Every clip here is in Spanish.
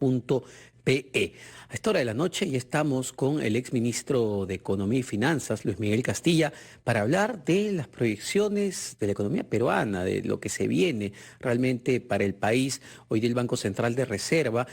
A esta hora de la noche ya estamos con el exministro de Economía y Finanzas, Luis Miguel Castilla, para hablar de las proyecciones de la economía peruana, de lo que se viene realmente para el país. Hoy día el Banco Central de Reserva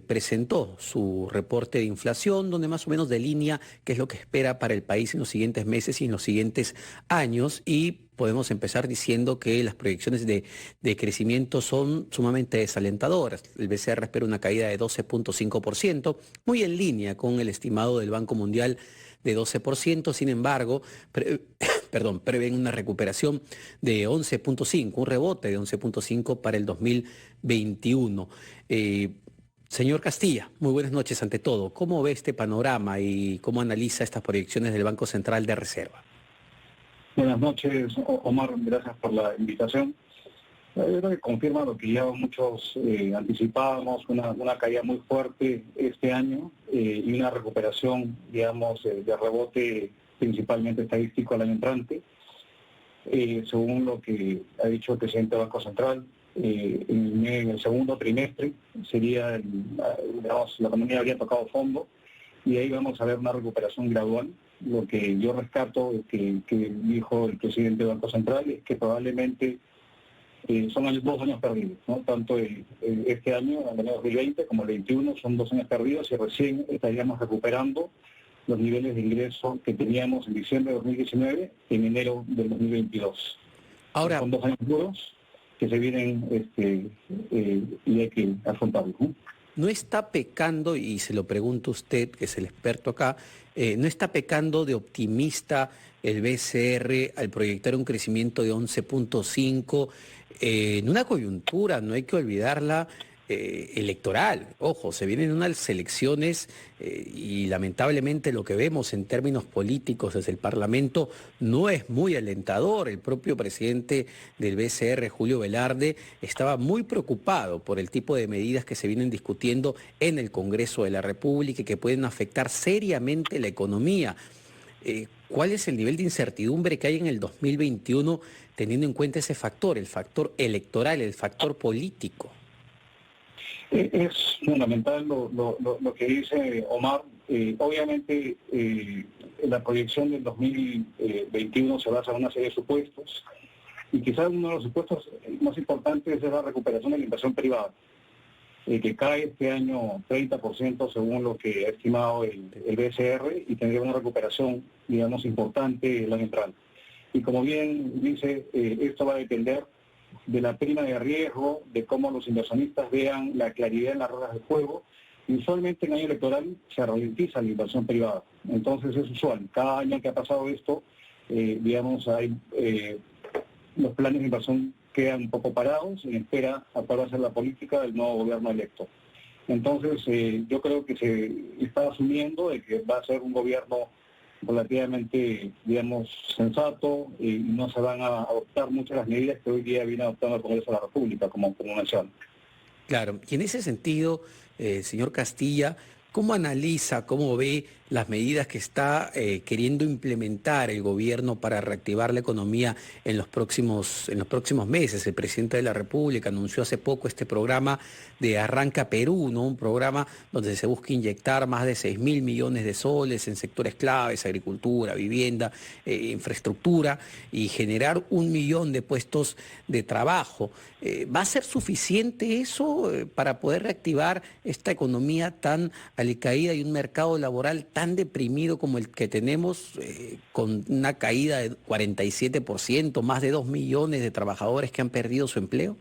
presentó su reporte de inflación, donde más o menos delinea qué es lo que espera para el país en los siguientes meses y en los siguientes años, y podemos empezar diciendo que las proyecciones de crecimiento son sumamente desalentadoras. El BCR espera una caída de 12.5%, muy en línea con el estimado del Banco Mundial de 12%. Sin embargo, prevén una recuperación de 11.5, un rebote de 11.5 para el 2021. Señor Castilla, muy buenas noches ante todo. ¿Cómo ve este panorama y cómo analiza estas proyecciones del Banco Central de Reserva? Buenas noches, Omar, gracias por la invitación. Yo creo que confirma lo que ya muchos anticipábamos, una caída muy fuerte este año y una recuperación, digamos, de rebote principalmente estadístico al año entrante. Según lo que ha dicho el presidente del Banco Central, en el segundo trimestre sería, digamos, la economía habría tocado fondo y ahí vamos a ver una recuperación gradual. Lo que yo rescato que dijo el presidente del Banco Central es que probablemente son 2 años perdidos, ¿no? Tanto este año, el año 2020, como el 2021, son 2 años perdidos y recién estaríamos recuperando los niveles de ingreso que teníamos en diciembre de 2019 en enero del 2022. Ahora, son 2 años duros que se vienen y hay que afrontarlos, ¿no? ¿No está pecando, y se lo pregunto a usted, que es el experto acá, no está pecando de optimista el BCR al proyectar un crecimiento de 11.5 en una coyuntura, no hay que olvidarla, electoral? Ojo, se vienen unas elecciones y lamentablemente lo que vemos en términos políticos desde el Parlamento no es muy alentador. El propio presidente del BCR, Julio Velarde, estaba muy preocupado por el tipo de medidas que se vienen discutiendo en el Congreso de la República y que pueden afectar seriamente la economía. ¿Cuál es el nivel de incertidumbre que hay en el 2021 teniendo en cuenta ese factor, el factor electoral, el factor político? Es fundamental lo que dice Omar. Obviamente la proyección del 2021 se basa en una serie de supuestos y quizás uno de los supuestos más importantes es la recuperación de la inversión privada, que cae este año 30% según lo que ha estimado el BCR y tendría una recuperación, digamos, importante el año entrante. Y como bien dice, esto va a depender de la prima de riesgo, de cómo los inversionistas vean la claridad en las reglas del juego. Y usualmente en año electoral se ralentiza la inversión privada. Entonces es usual. Cada año que ha pasado esto, digamos, hay los planes de inversión quedan un poco parados en espera a cuál va a ser la política del nuevo gobierno electo. Entonces yo creo que se está asumiendo de que va a ser un gobierno relativamente, digamos, sensato y no se van a adoptar muchas las medidas que hoy día viene adoptando el Congreso de la República, como mencioné. Claro, y en ese sentido, señor Castilla, ¿cómo analiza, cómo ve las medidas que está queriendo implementar el gobierno para reactivar la economía en los próximos meses? El presidente de la República anunció hace poco este programa de Arranca Perú, ¿no? Un programa donde se busca inyectar más de 6.000 millones de soles en sectores claves, agricultura, vivienda, infraestructura, y generar 1 millón de puestos de trabajo. ¿Va a ser suficiente eso para poder reactivar esta economía tan alicaída y un mercado laboral tan deprimido como el que tenemos, con una caída de 47%, más de 2 millones de trabajadores que han perdido su empleo?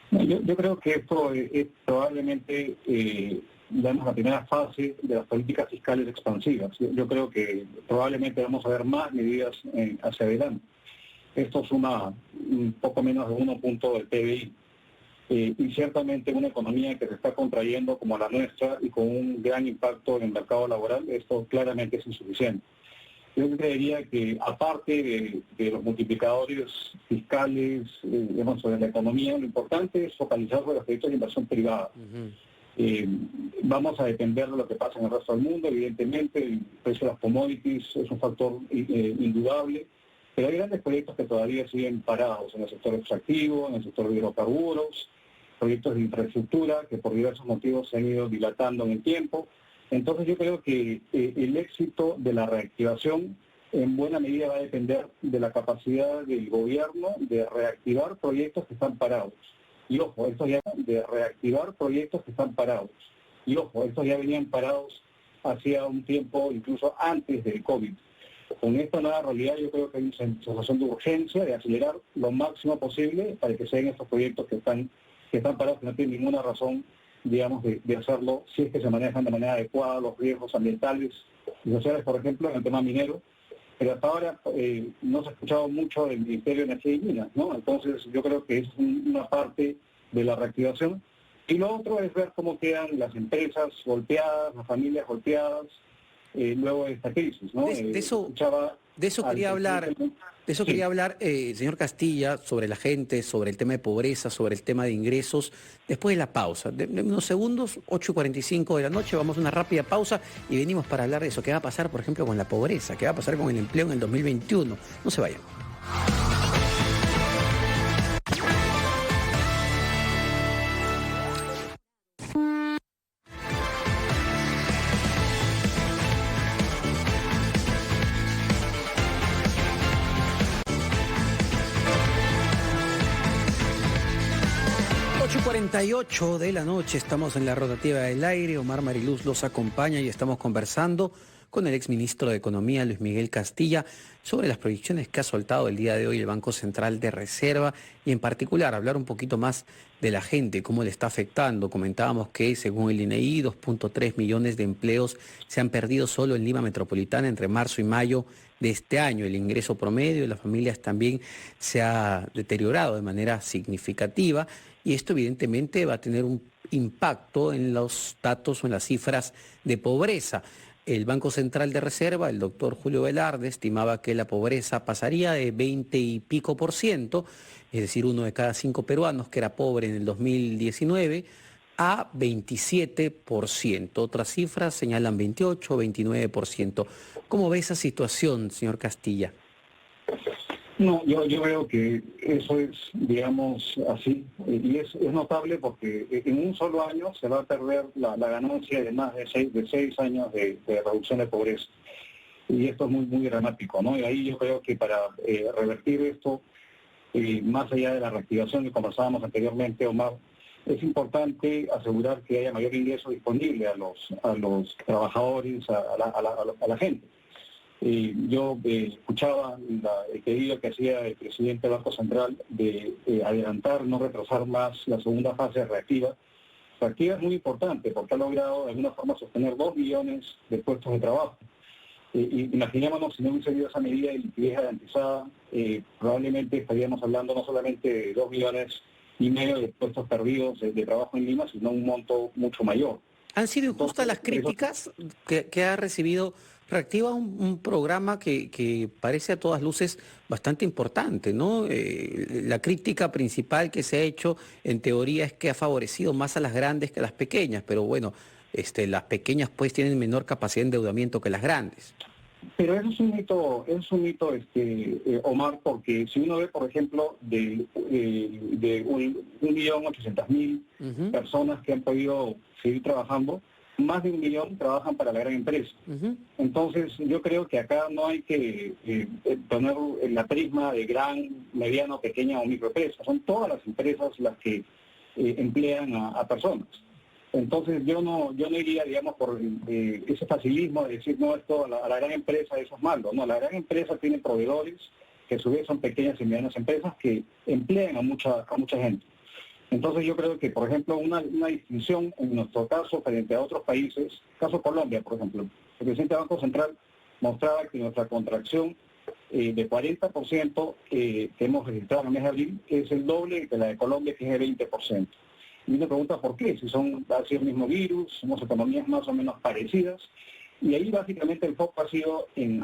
No, yo creo que esto es probablemente, digamos, la primera fase de las políticas fiscales expansivas. Yo creo que probablemente vamos a ver más medidas hacia adelante. Esto suma un poco menos de 1 punto del PBI. Y ciertamente una economía que se está contrayendo como la nuestra y con un gran impacto en el mercado laboral, esto claramente es insuficiente. Yo creería que aparte de los multiplicadores fiscales, digamos, sobre la economía, lo importante es focalizar sobre los proyectos de inversión privada. Vamos a depender de lo que pasa en el resto del mundo, evidentemente, el precio de las commodities es un factor indudable, pero hay grandes proyectos que todavía siguen parados en el sector extractivo, en el sector de hidrocarburos, proyectos de infraestructura que por diversos motivos se han ido dilatando en el tiempo. Entonces yo creo que el éxito de la reactivación en buena medida va a depender de la capacidad del gobierno de reactivar proyectos que están parados. Y ojo, estos ya de reactivar proyectos que están parados. Y ojo, estos ya venían parados hacía un tiempo, incluso antes del COVID. Con esta nueva realidad yo creo que hay una sensación de urgencia, de acelerar lo máximo posible para que sean estos proyectos que están parados, que no tienen ninguna razón, digamos, de hacerlo, si es que se manejan de manera adecuada los riesgos ambientales y sociales, por ejemplo, en el tema minero. Pero hasta ahora no se ha escuchado mucho del Ministerio de Energía y Minas, ¿no? Entonces yo creo que es una parte de la reactivación. Y lo otro es ver cómo quedan las empresas golpeadas, las familias golpeadas, luego de esta crisis, ¿no? De eso quería hablar, señor Castilla, sobre la gente, sobre el tema de pobreza, sobre el tema de ingresos, después de la pausa. De unos segundos, 8:45 de la noche, vamos a una rápida pausa y venimos para hablar de eso. ¿Qué va a pasar, por ejemplo, con la pobreza? ¿Qué va a pasar con el empleo en el 2021? No se vayan. 8:48 de la noche, estamos en la rotativa del aire. Omar Mariluz los acompaña y estamos conversando con el exministro de Economía, Luis Miguel Castilla, sobre las proyecciones que ha soltado el día de hoy el Banco Central de Reserva y en particular hablar un poquito más de la gente, cómo le está afectando. Comentábamos que según el INEI, 2.3 millones de empleos se han perdido solo en Lima Metropolitana entre marzo y mayo de este año. El ingreso promedio de las familias también se ha deteriorado de manera significativa y esto evidentemente va a tener un impacto en los datos o en las cifras de pobreza. El Banco Central de Reserva, el doctor Julio Velarde, estimaba que la pobreza pasaría de 20 y pico %, es decir, 1 de cada 5 peruanos que era pobre en el 2019, a 27%. Otras cifras señalan 28, 29%. ¿Cómo ve esa situación, señor Castilla? No, yo veo que eso es, digamos, así, y es notable porque en un solo año se va a perder la ganancia de más de seis años de reducción de pobreza. Y esto es muy dramático, ¿no? Y ahí yo creo que para revertir esto, más allá de la reactivación que conversábamos anteriormente, Omar, es importante asegurar que haya mayor ingreso disponible a los trabajadores, a la gente. Yo escuchaba el pedido que hacía el presidente del Banco Central de adelantar, no retrasar más la segunda fase reactiva. Reactiva es muy importante porque ha logrado de alguna forma sostener 2 millones de puestos de trabajo. Imaginémonos si no hubiese habido esa medida de liquidez garantizada, probablemente estaríamos hablando no solamente de 2,5 millones de puestos perdidos de trabajo en Lima, sino un monto mucho mayor. ¿Han sido injustas las críticas que ha recibido Reactiva, un programa que parece a todas luces bastante importante, ¿no? La crítica principal que se ha hecho, en teoría, es que ha favorecido más a las grandes que a las pequeñas, pero bueno, las pequeñas pues tienen menor capacidad de endeudamiento que las grandes. Pero eso es un mito, Omar, porque si uno ve, por ejemplo, de 1.800.000 personas que han podido seguir trabajando, más de 1 millón trabajan para la gran empresa. Entonces, yo creo que acá no hay que poner la prisma de gran, mediano, pequeña o microempresa. Son todas las empresas las que emplean a personas. Entonces, yo no iría, digamos, por ese facilismo de decir, no, esto a la gran empresa eso es malo. No, la gran empresa tiene proveedores que a su vez son pequeñas y medianas empresas que emplean a mucha gente. Entonces yo creo que, por ejemplo, una distinción en nuestro caso frente a otros países, caso Colombia, por ejemplo, el presidente del Banco Central mostraba que nuestra contracción de 40% que hemos registrado en el mes de abril es el doble de la de Colombia, que es de 20%. Y uno pregunta por qué, si ha sido el mismo virus, somos economías más o menos parecidas, y ahí básicamente el foco ha sido en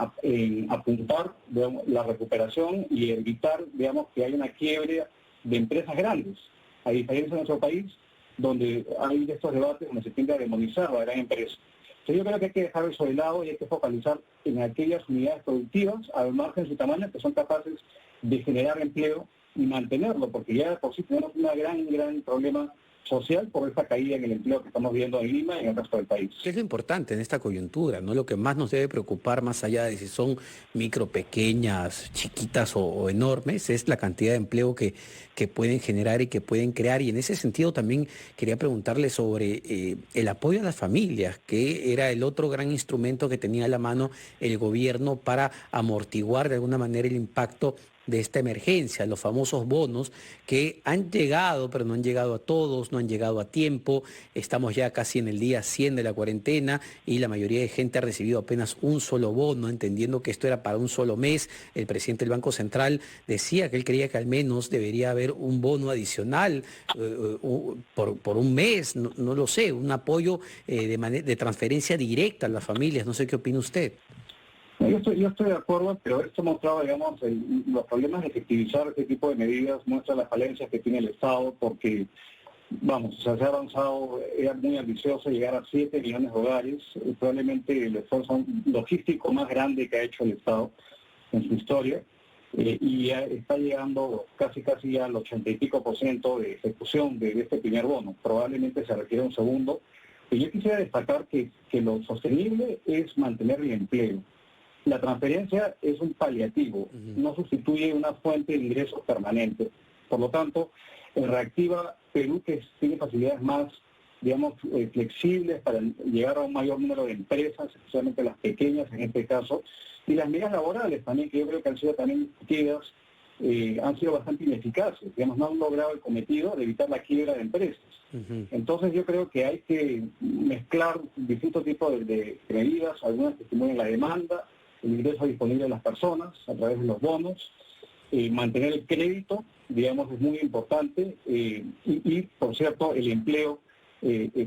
apuntar, digamos, la recuperación y evitar, digamos, que haya una quiebre de empresas grandes. A diferencia de nuestro país, donde hay estos debates donde se tiende a demonizar a la gran empresa. Entonces yo creo que hay que dejar eso de lado y hay que focalizar en aquellas unidades productivas, al margen de su tamaño, que son capaces de generar empleo y mantenerlo, porque ya por sí tenemos un gran problema social por esta caída en el empleo que estamos viendo en Lima y en el resto del país. ¿Qué es lo importante en esta coyuntura, ¿no? Lo que más nos debe preocupar, más allá de si son micro, pequeñas, chiquitas o enormes, es la cantidad de empleo que pueden generar y que pueden crear. Y en ese sentido también quería preguntarle sobre el apoyo a las familias, que era el otro gran instrumento que tenía a la mano el gobierno para amortiguar de alguna manera el impacto de esta emergencia, los famosos bonos que han llegado, pero no han llegado a todos, no han llegado a tiempo. Estamos ya casi en el día 100 de la cuarentena y la mayoría de gente ha recibido apenas un solo bono, entendiendo que esto era para un solo mes. El presidente del Banco Central decía que él creía que al menos debería haber un bono adicional por un mes, no lo sé, un apoyo de transferencia directa a las familias. No sé qué opina usted. Yo estoy de acuerdo, pero esto mostraba, digamos, los problemas de efectivizar este tipo de medidas, muestra las falencias que tiene el Estado, porque, vamos, o sea, se ha avanzado, era muy ambicioso llegar a 7 millones de hogares, probablemente el esfuerzo logístico más grande que ha hecho el Estado en su historia, y ya está llegando casi al 80 y pico % de ejecución de este primer bono. Probablemente se requiere un segundo. Y yo quisiera destacar que lo sostenible es mantener el empleo. La transferencia es un paliativo, no sustituye una fuente de ingresos permanente. Por lo tanto, en Reactiva Perú, que tiene facilidades más, digamos, flexibles para llegar a un mayor número de empresas, especialmente las pequeñas en este caso, y las medidas laborales también, que yo creo que han sido también discutidas, han sido bastante ineficaces, digamos, no han logrado el cometido de evitar la quiebra de empresas. Entonces yo creo que hay que mezclar distintos tipos de medidas, algunas que estimulen la demanda, el ingreso disponible de las personas a través de los bonos, mantener el crédito, digamos, es muy importante, y por cierto, el empleo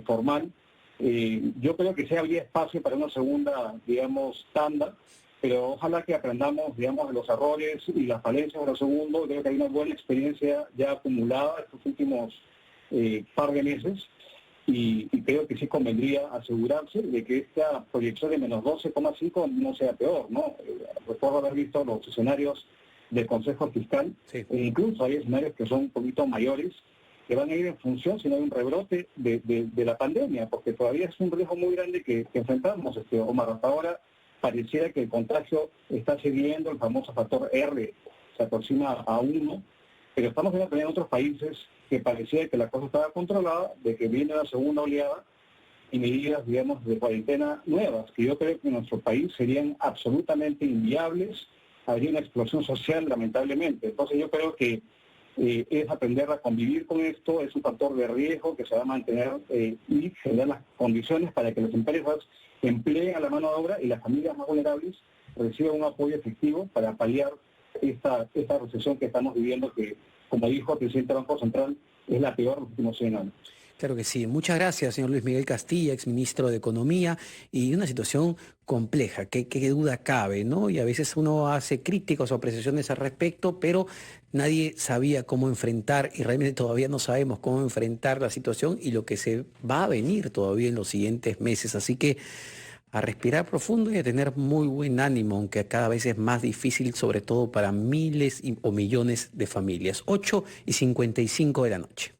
formal. Yo creo que sí habría espacio para una segunda, digamos, tanda, pero ojalá que aprendamos, digamos, de los errores y las falencias de los segundos. Creo que hay una buena experiencia ya acumulada estos últimos par de meses, y creo que sí convendría asegurarse de que esta proyección de menos 12,5 no sea peor, ¿no? Recuerdo haber visto los escenarios del Consejo Fiscal, sí. E incluso hay escenarios que son un poquito mayores, que van a ir en función si no hay un rebrote de la pandemia, porque todavía es un riesgo muy grande que enfrentamos, Omar. Hasta ahora pareciera que el contagio está cediendo, el famoso factor R se aproxima a 1, pero estamos viendo también en otros países que parecía que la cosa estaba controlada, de que viene la segunda oleada y medidas, digamos, de cuarentena nuevas, que yo creo que en nuestro país serían absolutamente inviables. Habría una explosión social, lamentablemente. Entonces yo creo que es aprender a convivir con esto, es un factor de riesgo que se va a mantener, y generar las condiciones para que las empresas empleen a la mano de obra y las familias más vulnerables reciban un apoyo efectivo para paliar esta recesión que estamos viviendo, que, como dijo el presidente del Banco Central, es la peor de los últimos 100 años. Claro que sí. Muchas gracias, señor Luis Miguel Castilla, exministro de Economía, y una situación compleja, qué duda cabe, ¿no? Y a veces uno hace críticas o apreciaciones al respecto, pero nadie sabía cómo enfrentar, y realmente todavía no sabemos cómo enfrentar la situación y lo que se va a venir todavía en los siguientes meses. Así que a respirar profundo y a tener muy buen ánimo, aunque cada vez es más difícil, sobre todo para miles o millones de familias. 8:55 de la noche.